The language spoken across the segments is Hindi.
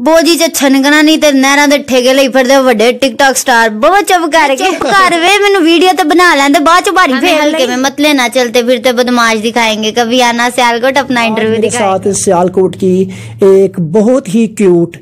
बोझी च छनकना नहीं ते नहरा दे ठेके ਲਈ ਫਿਰਦੇ ਵੱਡੇ टिकटॉक स्टार बहुत चुप करके घर वे मैंने वीडियो तो बना लेंदे बाद च भारी फेल के में मतले ना चलते फिरते बदमाश दिखाएंगे। कभी आना सियालकोट अपना इंटरव्यू दिखाएंगे। साथ सियालकोट की एक बहुत ही क्यूट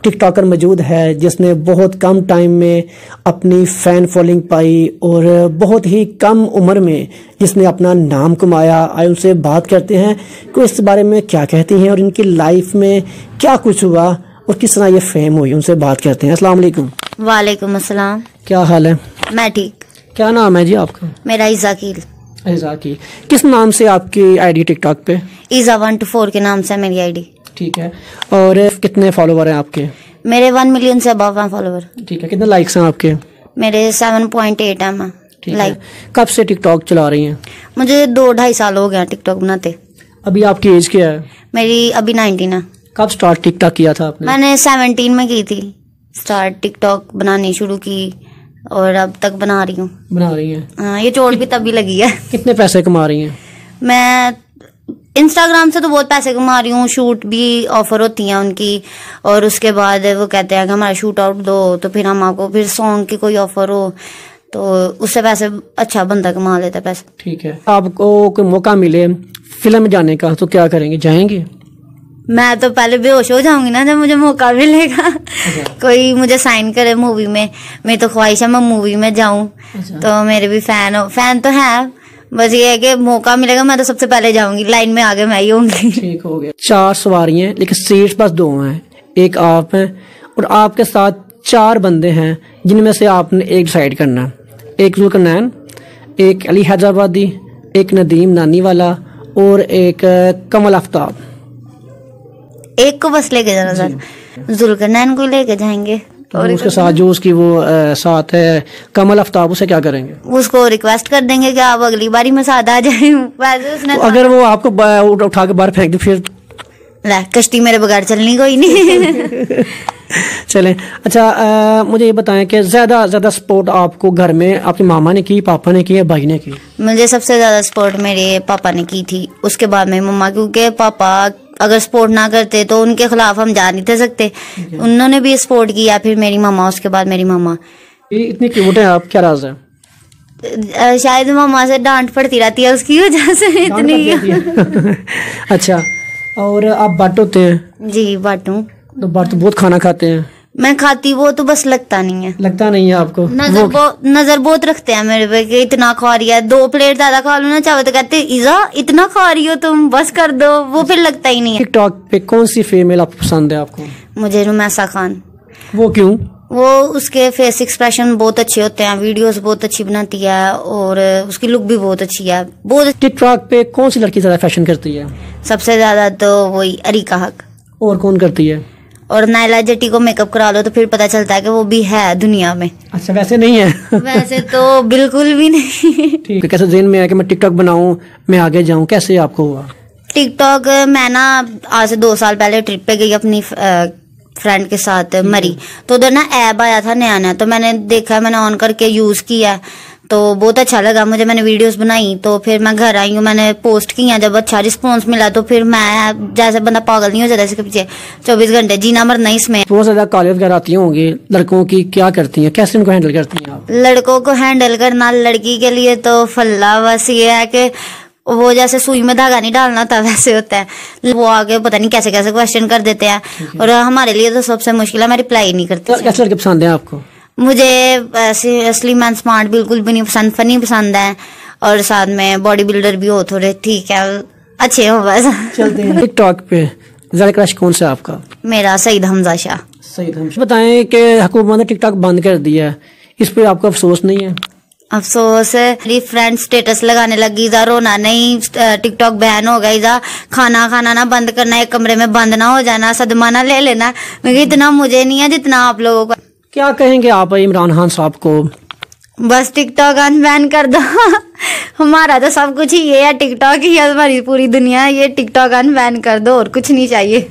टिकटॉकर मौजूद है जिसने बहुत कम टाइम में अपनी फैन फॉलोइंग पाई और बहुत ही कम उम्र में जिसने अपना नाम कमाया। आए उनसे बात करते हैं कि इस बारे में क्या कहती हैं और इनकी लाइफ में क्या कुछ हुआ और किस तरह ये फेम हुई। उनसे बात करते हैं। अस्सलाम वालेकुम। वालेकुम अस्सलाम। क्या हाल है? मैं ठीक। क्या नाम है जी आपका? मेरा इजाकील। इजाकी। किस नाम से आपकी आईडी टिकटॉक पे? ईजा 124 के नाम से मेरी आईडी। ठीक है। और कितने फॉलोवर हैं आपके? मेरे 1 मिलियन से अबव हैं फॉलोवर। ठीक है। कितने लाइक्स हैं आपके? मेरे 7.8 हैं। ठीक है। कब से टिकटॉक चला रही हैं? मुझे 2-2.5 साल हो गए टिकटॉक बनाते। अभी आपकी एज क्या है? मेरी अभी 19 है। कब स्टार्ट टिकटॉक किया था आपने? मैंने 17 में की थी स्टार्ट, टिकटॉक बनानी शुरू की और अब तक बना रही हूँ। बना रही हैं? हाँ, ये चोट भी तभी लगी है। कितने पैसे कमा रही हैं? मैं इंस्टाग्राम से तो बहुत पैसे कमा रही हूँ। शूट भी ऑफर होती हैं उनकी और उसके बाद वो कहते हैं कि हमारा शूट आउट दो तो फिर हम आपको फिर सॉन्ग की कोई ऑफर हो तो उससे पैसे अच्छा बंदा कमा लेता है पैसे। ठीक है। आपको कोई मौका मिले फिल्म में जाने का तो क्या करेंगे? जाएंगे? मैं तो पहले बेहोश हो जाऊंगी ना जब मुझे मौका मिलेगा। कोई मुझे साइन करे मूवी में, मेरी तो ख्वाहिश है मैं मूवी में जाऊं। तो मेरे भी फैन तो है, बस ये है कि मौका मिलेगा मैं तो सबसे पहले जाऊंगी, लाइन में आगे मैं ही होंगी। ठीक हो गया। 4 सवारियां हैं लेकिन सीट्स बस 2 हैं। एक आप हैं और आपके साथ 4 बंदे हैं जिनमें से आपने एक डिसाइड करना। एक जुल्करनैन, एक अली हैदराबादी, एक नदीम नानी वाला और एक कमल आफ्ताब। एक को बस लेके जाना सर। जुल्करनैन को लेके जाएंगे और उसके साथ जो उसकी वो साथ है कमल आफ्ताब, उसे क्या करेंगे? उसको रिक्वेस्ट कर देंगे कि आप अगली बारी में साथ आ जाए। वैसे उसने तो अगर वो आपको उठा के बाहर फेंक दे फिर? कश्ती मेरे बगैर चलनी कोई नहीं। चलें। अच्छा, मुझे ये बताएं कि ज्यादा सपोर्ट आपको घर में आपकी मामा ने की, पापा ने की या भाई ने की? मुझे सबसे ज्यादा सपोर्ट मेरे पापा ने की थी, उसके बाद मेरी मम्मा, क्योंकि पापा अगर सपोर्ट ना करते तो उनके खिलाफ हम जा नहीं थे सकते। उन्होंने भी सपोर्ट किया, फिर मेरी मामा, उसके बाद मेरी मामा। इतनी क्यूट है आप, क्या राज है? शायद मामा से डांट पड़ती रहती है उसकी वजह से इतनी। अच्छा, और आप बाट होते हैं? जी बाटू। तो बाट तो बहुत खाना खाते हैं। मैं खाती वो तो बस लगता नहीं है। लगता नहीं है आपको? नजर बहुत रखते हैं मेरे पे कि इतना खा रही है, 2 प्लेट ज्यादा खा लो ना चाहे तो कहते इजा इतना खा रही हो तुम, बस कर दो। वो फिर लगता ही नहीं है। टिकटॉक पे कौन सी फीमेल आपको पसंद है? आपको? मुझे रुमैसा खान। वो क्यों? वो उसके फेस एक्सप्रेशन बहुत अच्छे होते हैं, वीडियोस बहुत अच्छी बनाती है और उसकी लुक भी बहुत अच्छी है। बहुत। टिकटॉक पे कौन सी लड़की ज्यादा फैशन करती है? सबसे ज्यादा तो वही अरीका हक। और कौन करती है? और नायला जट्टी को मेकअप करा लो तो फिर पता चलता है कि वो भी है दुनिया में। अच्छा, वैसे नहीं है? वैसे तो बिल्कुल भी नहीं। ठीक है। कैसे ज़हन में आया कि मैं टिकटॉक बनाऊं, मैं आगे जाऊं, कैसे आपको हुआ? टिकटॉक मैं ना आज से 2 साल पहले ट्रिप पे गई अपनी फ्रेंड के साथ मरी, तो उधर ना ऐप आया था नया, तो मैंने देखा, मैंने ऑन करके यूज किया तो बहुत अच्छा लगा मुझे। मैंने वीडियोस बनाई तो फिर मैं घर आई हूँ, मैंने पोस्ट किया, जब अच्छा रिस्पांस मिला तो फिर मैं जैसे बंदा पागल नहीं हो जाता इसके पीछे 24 घंटे जीना मरना इसमें। बहुत ज्यादा कॉलेज वगैरह आती होंगी लड़कों की, क्या करती हैं, कैसे उनको हैंडल करती हैं आप? लड़कों को हैंडल करना लड़की के लिए तो फल्ला, बस ये है कि वो जैसे सुई में धागा नहीं डालना था वैसे होता है। वो आगे पता नहीं कैसे कैसे क्वेश्चन कर देते हैं और हमारे लिए तो सबसे मुश्किल है, मैं रिप्लाई नहीं करती। कैसे लड़के पसंद है आपको? मुझे असली मैन स्मार्ट बिल्कुल भी नहीं पसंद, फनी पसंद है और साथ में बॉडी बिल्डर भी हो, थोड़े ठीक है, अच्छे हो बस। चलते हैं। टिकटॉक पे ज्यादा क्रश कौन सा आपका? मेरा सईद हमजा शाह। सईद हमजा। बताएं कि हुकूमत ने टिकटॉक बंद कर दिया है, इस पे आपको अफसोस नहीं है? अफसोस है, मेरी फ्रेंड स्टेटस लगाने लगी जा रोना नहीं, टिकटॉक बैन हो गई जा, खाना खाना ना बंद करना, एक कमरे में बंद ना हो जाना, सदमा ना ले लेना। मगर इतना मुझे नहीं है जितना आप लोगों को। क्या कहेंगे आप इमरान खान साहब को? बस टिकटॉक अनबैन कर दो। हमारा तो सब कुछ ही ये है, टिकटॉक ही हमारी पूरी दुनिया, ये टिकटॉक अनबैन कर दो और कुछ नहीं चाहिए।